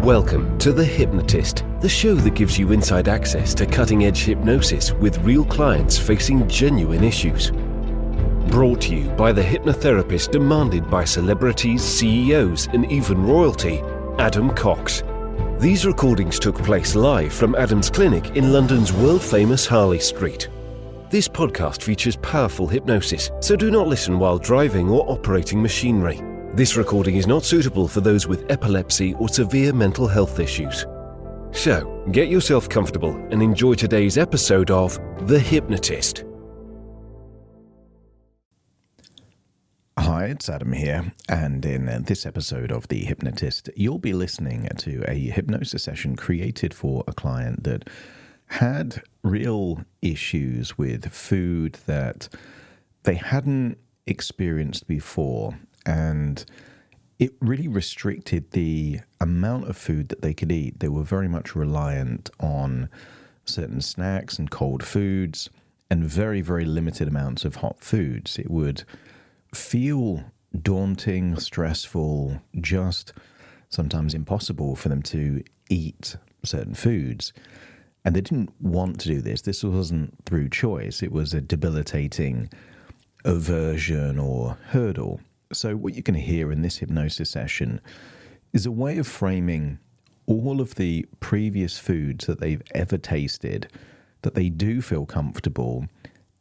Welcome to The Hypnotist, the show that gives you inside access to cutting-edge hypnosis with real clients facing genuine issues. Brought to you by the hypnotherapist demanded by celebrities, CEOs, and even royalty, Adam Cox. These recordings took place live from Adam's clinic in London's world-famous Harley Street. This podcast features powerful hypnosis, so do not listen while driving or operating machinery. This recording is not suitable for those with epilepsy or severe mental health issues. So, get yourself comfortable and enjoy today's episode of The Hypnotist. Hi, it's Adam here, and in this episode of The Hypnotist, you'll be listening to a hypnosis session created for a client that had real issues with food that they hadn't experienced before, and it really restricted the amount of food that they could eat. They were very much reliant on certain snacks and cold foods and very, very limited amounts of hot foods. It would feel daunting, stressful, just sometimes impossible for them to eat certain foods. And they didn't want to do this. This wasn't through choice. It was a debilitating aversion or hurdle. So what you're going to hear in this hypnosis session is a way of framing all of the previous foods that they've ever tasted that they do feel comfortable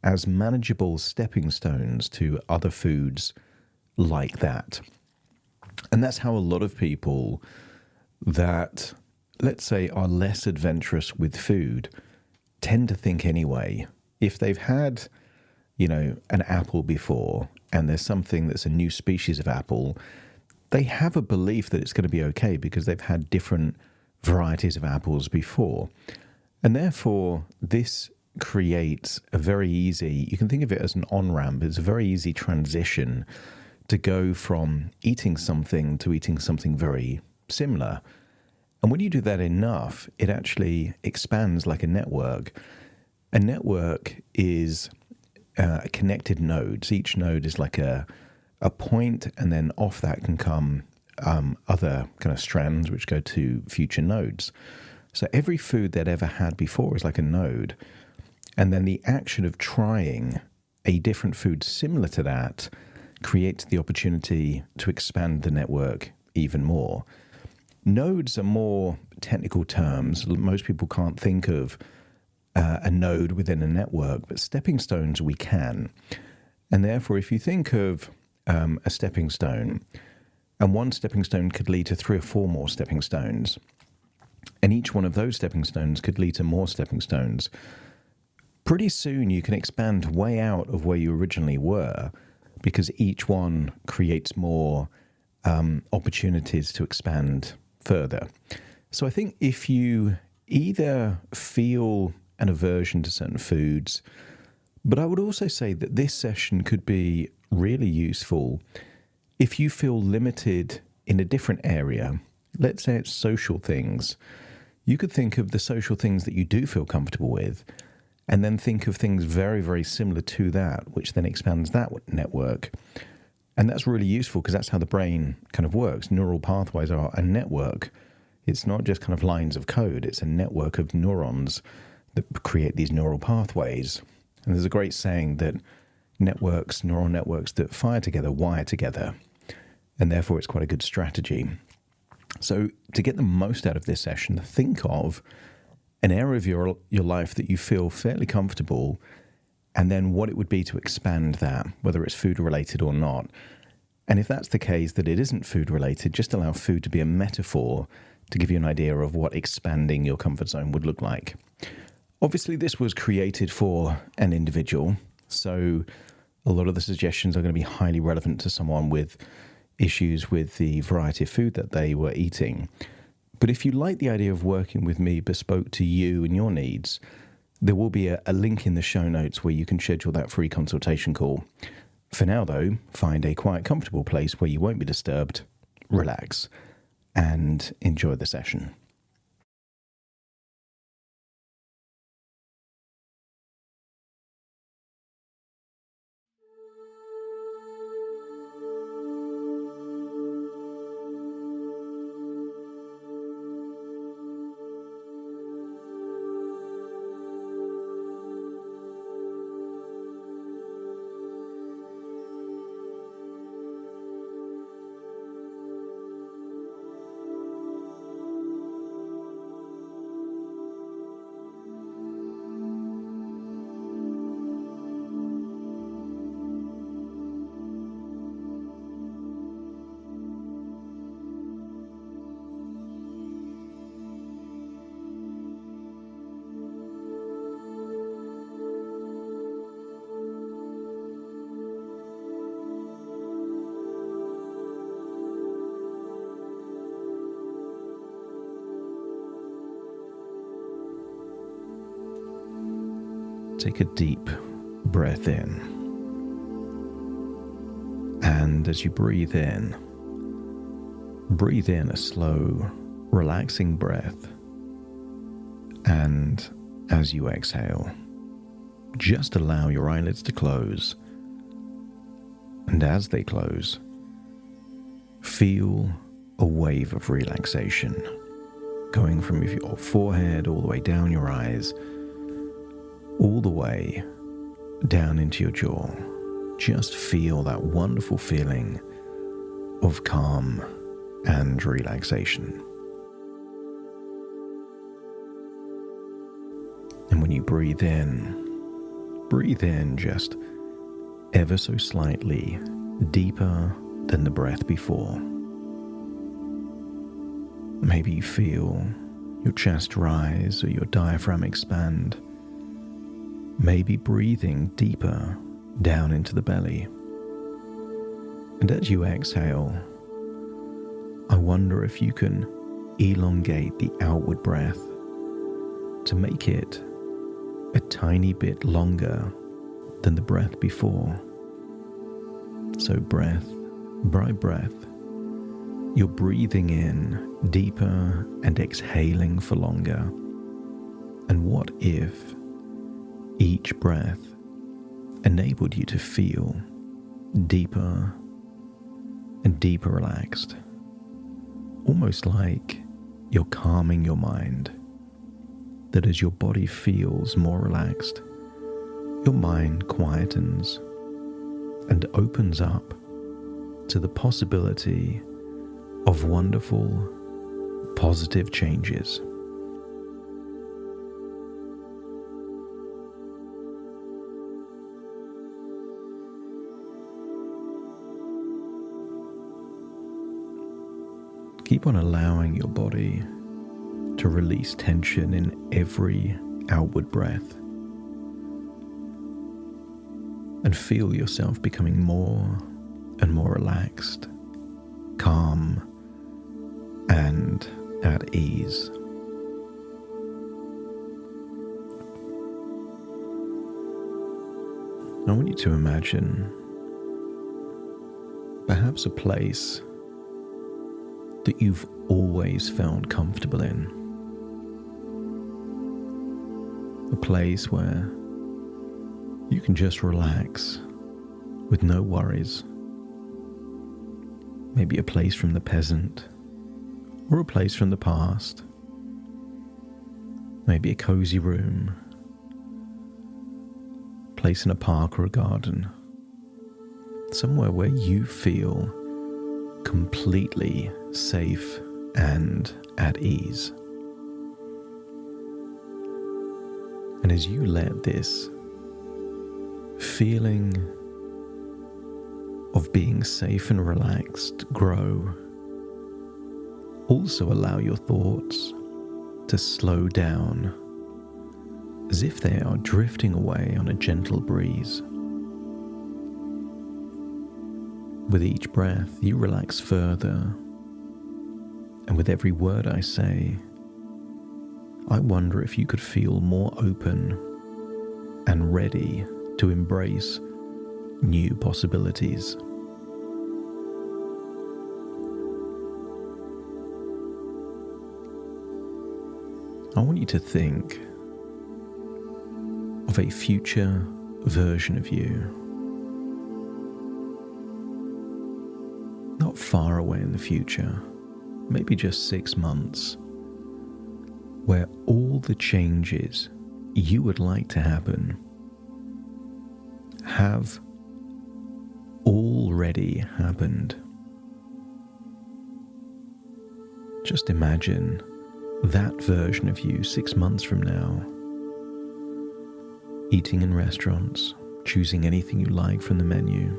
as manageable stepping stones to other foods like that. And that's how a lot of people that, let's say, are less adventurous with food tend to think anyway. If they've had, an apple before and there's something that's a new species of apple, they have a belief that it's going to be okay because they've had different varieties of apples before. And therefore, this creates a very easy, you can think of it as an on-ramp, it's a very easy transition to go from eating something to eating something very similar. And when you do that enough, it actually expands like a network. A network is connected nodes. Each node is like a point, and then off that can come other kind of strands which go to future nodes. So every food they'd ever had before is like a node. And then the action of trying a different food similar to that creates the opportunity to expand the network even more. Nodes are more technical terms. Most people can't think of a node within a network, but stepping stones we can. And therefore, if you think of a stepping stone, and one stepping stone could lead to 3 or 4 more stepping stones, and each one of those stepping stones could lead to more stepping stones, pretty soon you can expand way out of where you originally were, because each one creates more opportunities to expand further. So I think if you either feel an aversion to certain foods, but I would also say that this session could be really useful if you feel limited in a different area. Let's say it's social things. You could think of the social things that you do feel comfortable with, and then think of things very, very similar to that, which then expands that network. And that's really useful because that's how the brain kind of works. Neural pathways are a network. It's not just kind of lines of code. It's a network of neurons that create these neural pathways. And there's a great saying that neural networks that fire together wire together. And therefore, it's quite a good strategy. So to get the most out of this session, think of an area of your life that you feel fairly comfortable, and then what it would be to expand that, whether it's food related or not. And if that's the case, that it isn't food related, just allow food to be a metaphor to give you an idea of what expanding your comfort zone would look like. Obviously, this was created for an individual, so a lot of the suggestions are going to be highly relevant to someone with issues with the variety of food that they were eating. But if you like the idea of working with me bespoke to you and your needs, there will be a link in the show notes where you can schedule that free consultation call. For now, though, find a quiet, comfortable place where you won't be disturbed, relax, and enjoy the session. take a deep breath in. And as you breathe in a slow, relaxing breath. And as you exhale, just allow your eyelids to close. And as they close, feel a wave of relaxation going from your forehead all the way down your eyes, all the way down into your jaw. Just feel that wonderful feeling of calm and relaxation. And when you breathe in just ever so slightly deeper than the breath before. Maybe you feel your chest rise or your diaphragm expand. Maybe breathing deeper down into the belly. And as you exhale, I wonder if you can elongate the outward breath to make it a tiny bit longer than the breath before. So breath by breath, you're breathing in deeper and exhaling for longer. And what if each breath enabled you to feel deeper and deeper relaxed? Almost like you're calming your mind. That as your body feels more relaxed, your mind quietens and opens up to the possibility of wonderful, positive changes. Keep on allowing your body to release tension in every outward breath. And feel yourself becoming more and more relaxed, calm, and at ease. I want you to imagine perhaps a place that you've always felt comfortable in. A place where you can just relax with no worries. Maybe a place from the present or a place from the past. Maybe a cozy room, place in a park or a garden. Somewhere where you feel completely safe and at ease. And as you let this feeling of being safe and relaxed grow, also allow your thoughts to slow down as if they are drifting away on a gentle breeze. With each breath, you relax further, and with every word I say, I wonder if you could feel more open and ready to embrace new possibilities. I want you to think of a future version of you, not far away in the future, maybe just 6 months, where all the changes you would like to happen have already happened. Just imagine that version of you 6 months from now, eating in restaurants, choosing anything you like from the menu,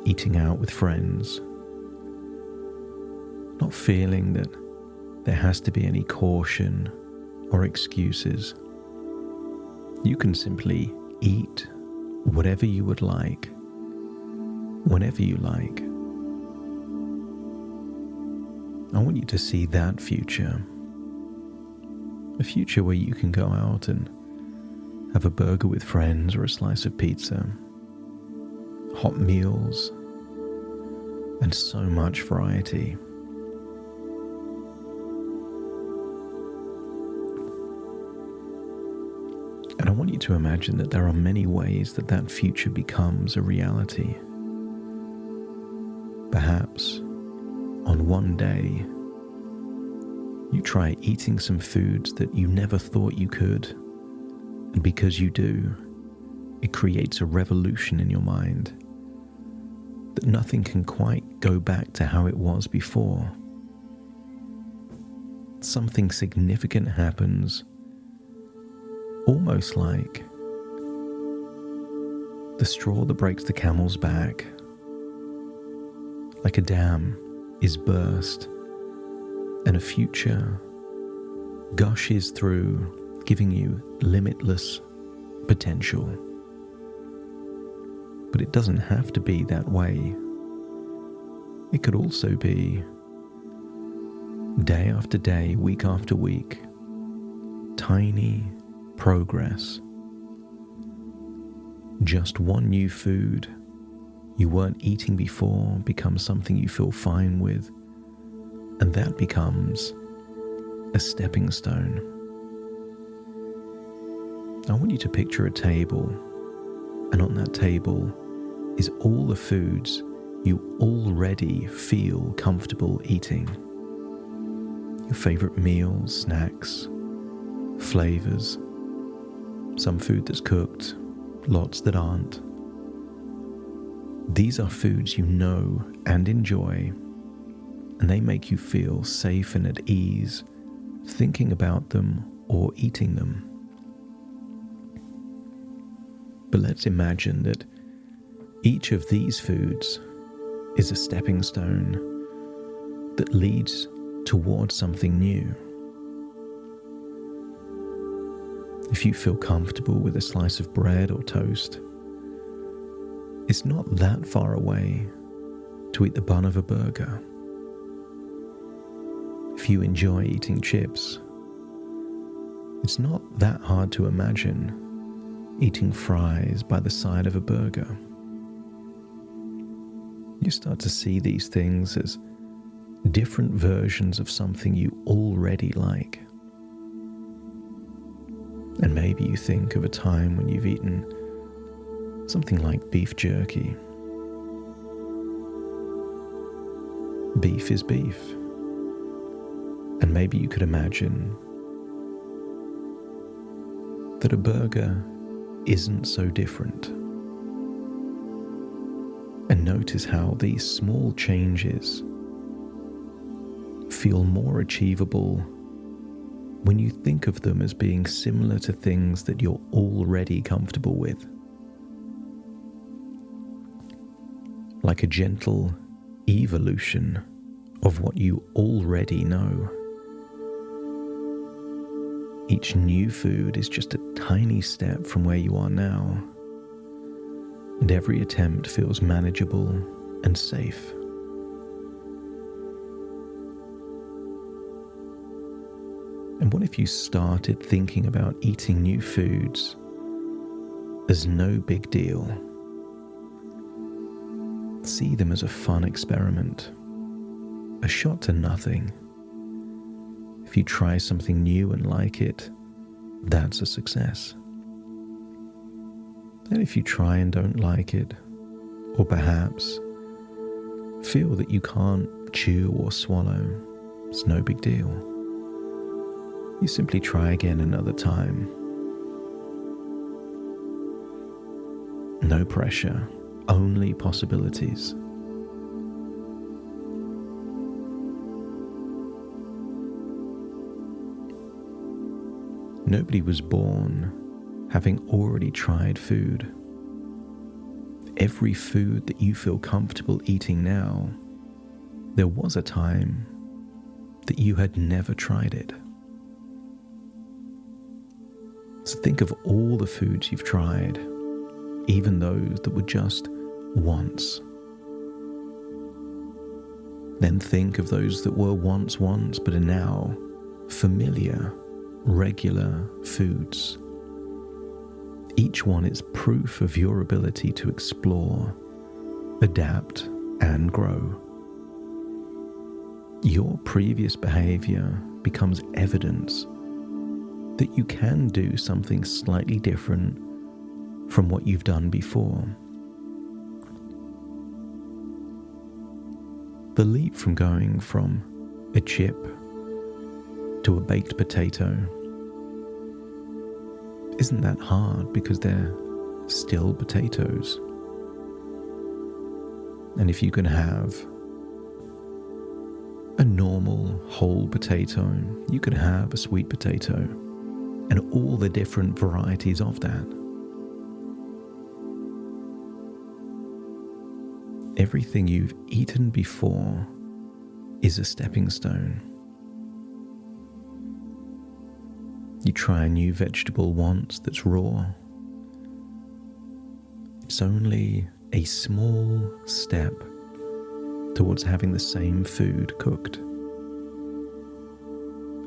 eating out with friends, not feeling that there has to be any caution or excuses. You can simply eat whatever you would like, whenever you like. I want you to see that future. A future where you can go out and Have a burger with friends or a slice of pizza. Hot meals, and so much variety. And I want you to imagine that there are many ways that that future becomes a reality. Perhaps on one day, you try eating some foods that you never thought you could, and because you do, it creates a revolution in your mind that nothing can quite go back to how it was before. Something significant happens, almost like the straw that breaks the camel's back, like a dam is burst and a future gushes through, giving you limitless potential. But it doesn't have to be that way. It could also be day after day, week after week, tiny progress. Just one new food you weren't eating before becomes something you feel fine with, and that becomes a stepping stone. I want you to picture a table, and on that table is all the foods you already feel comfortable eating. Your favorite meals, snacks, flavors, some food that's cooked, lots that aren't. These are foods you know and enjoy, and they make you feel safe and at ease thinking about them or eating them. But let's imagine that each of these foods is a stepping stone that leads towards something new. If you feel comfortable with a slice of bread or toast, it's not that far away to eat the bun of a burger. If you enjoy eating chips, it's not that hard to imagine eating fries by the side of a burger. You start to see these things as different versions of something you already like. And maybe you think of a time when you've eaten something like beef jerky. Beef is beef. And maybe you could imagine that a burger isn't so different. And notice how these small changes feel more achievable when you think of them as being similar to things that you're already comfortable with. Like a gentle evolution of what you already know. Each new food is just a tiny step from where you are now, and every attempt feels manageable and safe. And what if you started thinking about eating new foods as no big deal? See them as a fun experiment, a shot to nothing. If you try something new and like it, that's a success. And if you try and don't like it, or perhaps feel that you can't chew or swallow, it's no big deal. You simply try again another time. No pressure, only possibilities. Nobody was born having already tried food. Every food that you feel comfortable eating now, there was a time that you had never tried it. So think of all the foods you've tried, even those that were just once. Then think of those that were once but are now familiar, regular foods. Each one is proof of your ability to explore, adapt, and grow. Your previous behavior becomes evidence that you can do something slightly different from what you've done before. The leap from going from a chip to a baked potato isn't that hard because they're still potatoes. And if you can have a normal whole potato, you can have a sweet potato, and all the different varieties of that. Everything you've eaten before is a stepping stone. You try a new vegetable once that's raw. It's only a small step towards having the same food cooked.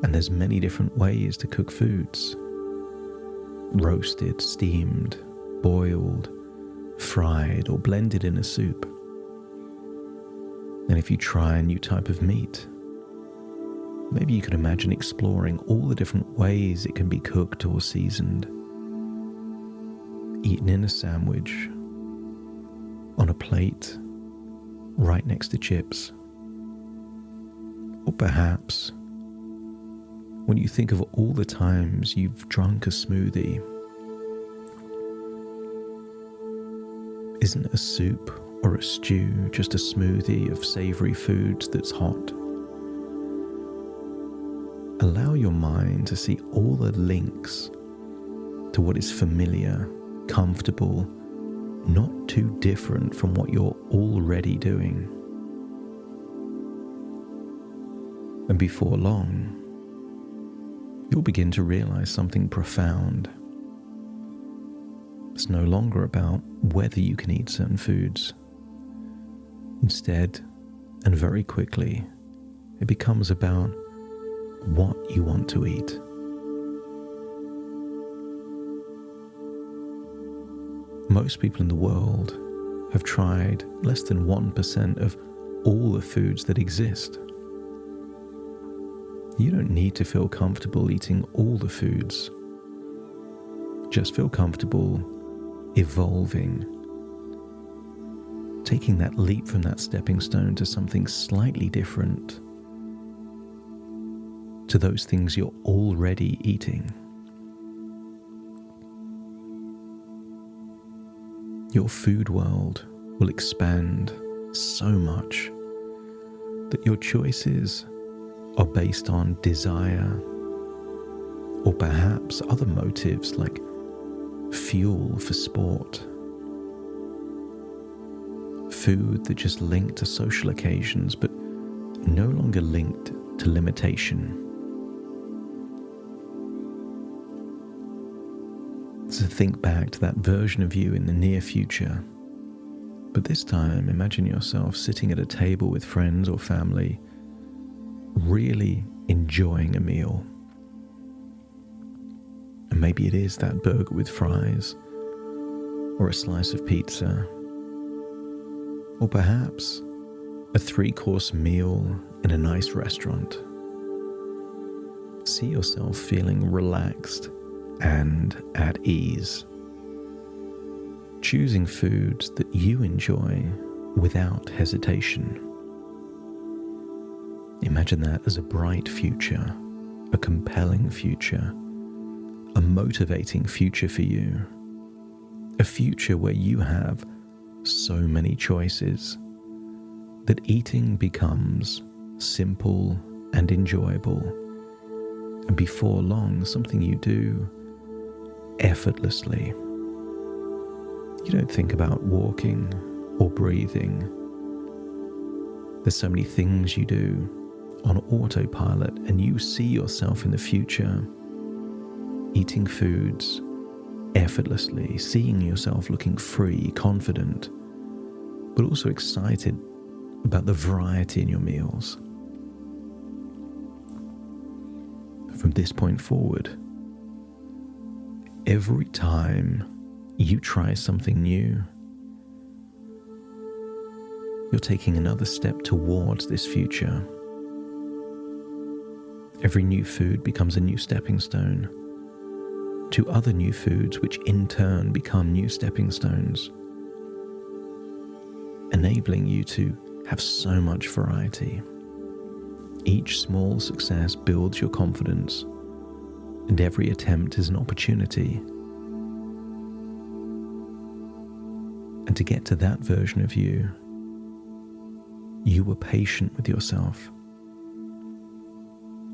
And there's many different ways to cook foods. Roasted, steamed, boiled, fried, or blended in a soup. And if you try a new type of meat, maybe you could imagine exploring all the different ways it can be cooked or seasoned. Eaten in a sandwich, on a plate, right next to chips. Or perhaps, when you think of all the times you've drunk a smoothie, isn't a soup or a stew just a smoothie of savory foods that's hot? Allow your mind to see all the links to what is familiar, comfortable, not too different from what you're already doing. And before long, you'll begin to realize something profound. It's no longer about whether you can eat certain foods. Instead, and very quickly, it becomes about what you want to eat. Most people in the world have tried less than 1% of all the foods that exist. You don't need to feel comfortable eating all the foods. Just feel comfortable evolving, taking that leap from that stepping stone to something slightly different, to those things you're already eating. Your food world will expand so much that your choices are based on desire or perhaps other motives like fuel for sport, food that just linked to social occasions but no longer linked to limitation. So think back to that version of you in the near future. But this time, imagine yourself sitting at a table with friends or family, really enjoying a meal. And maybe it is that burger with fries, or a slice of pizza, or perhaps a 3-course meal in a nice restaurant. See yourself feeling relaxed and at ease, choosing foods that you enjoy without hesitation. Imagine that as a bright future, a compelling future, a motivating future for you, a future where you have so many choices that eating becomes simple and enjoyable, and before long, something you do effortlessly. You don't think about walking or breathing. There's so many things you do on autopilot, and you see yourself in the future eating foods effortlessly, seeing yourself looking free, confident, but also excited about the variety in your meals. From this point forward, every time you try something new, you're taking another step towards this future. Every new food becomes a new stepping stone to other new foods, which in turn become new stepping stones, enabling you to have so much variety. Each small success builds your confidence, and every attempt is an opportunity. And to get to that version of you, you were patient with yourself.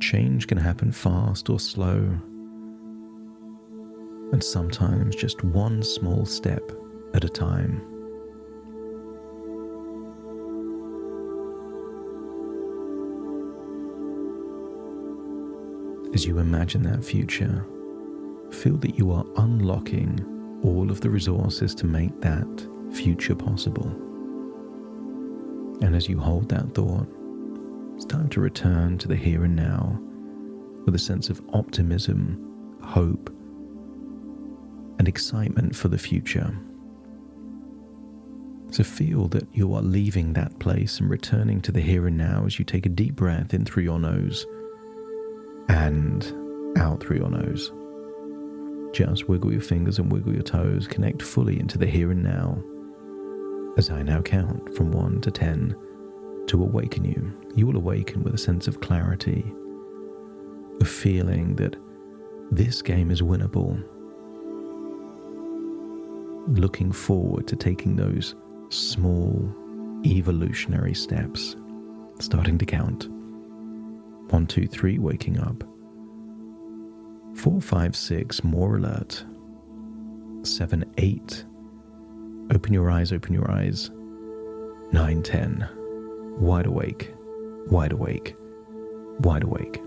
Change can happen fast or slow, and sometimes just one small step at a time. As you imagine that future, feel that you are unlocking all of the resources to make that future possible. And as you hold that thought, it's time to return to the here and now with a sense of optimism, hope, and excitement for the future. So feel that you are leaving that place and returning to the here and now as you take a deep breath in through your nose and out through your nose. Just wiggle your fingers and wiggle your toes, connect fully into the here and now as I now count from 1 to 10 to awaken you. You will awaken with a sense of clarity, a feeling that this game is winnable, looking forward to taking those small evolutionary steps, starting to count. 1, 2, 3, waking up. 4, 5, 6, more alert. 7, 8, open your eyes, open your eyes. 9, 10, wide awake, wide awake, wide awake.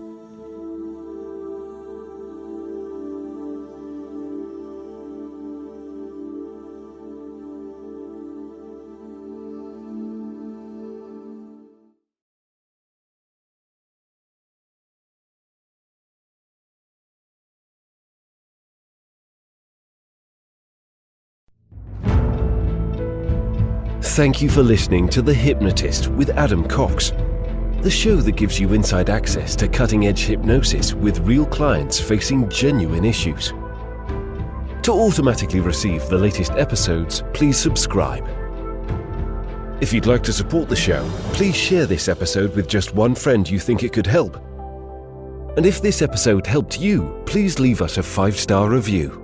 Thank you for listening to The Hypnotist with Adam Cox, the show that gives you inside access to cutting-edge hypnosis with real clients facing genuine issues. To automatically receive the latest episodes, please subscribe. If you'd like to support the show, please share this episode with just one friend you think it could help. And if this episode helped you, please leave us a 5-star review.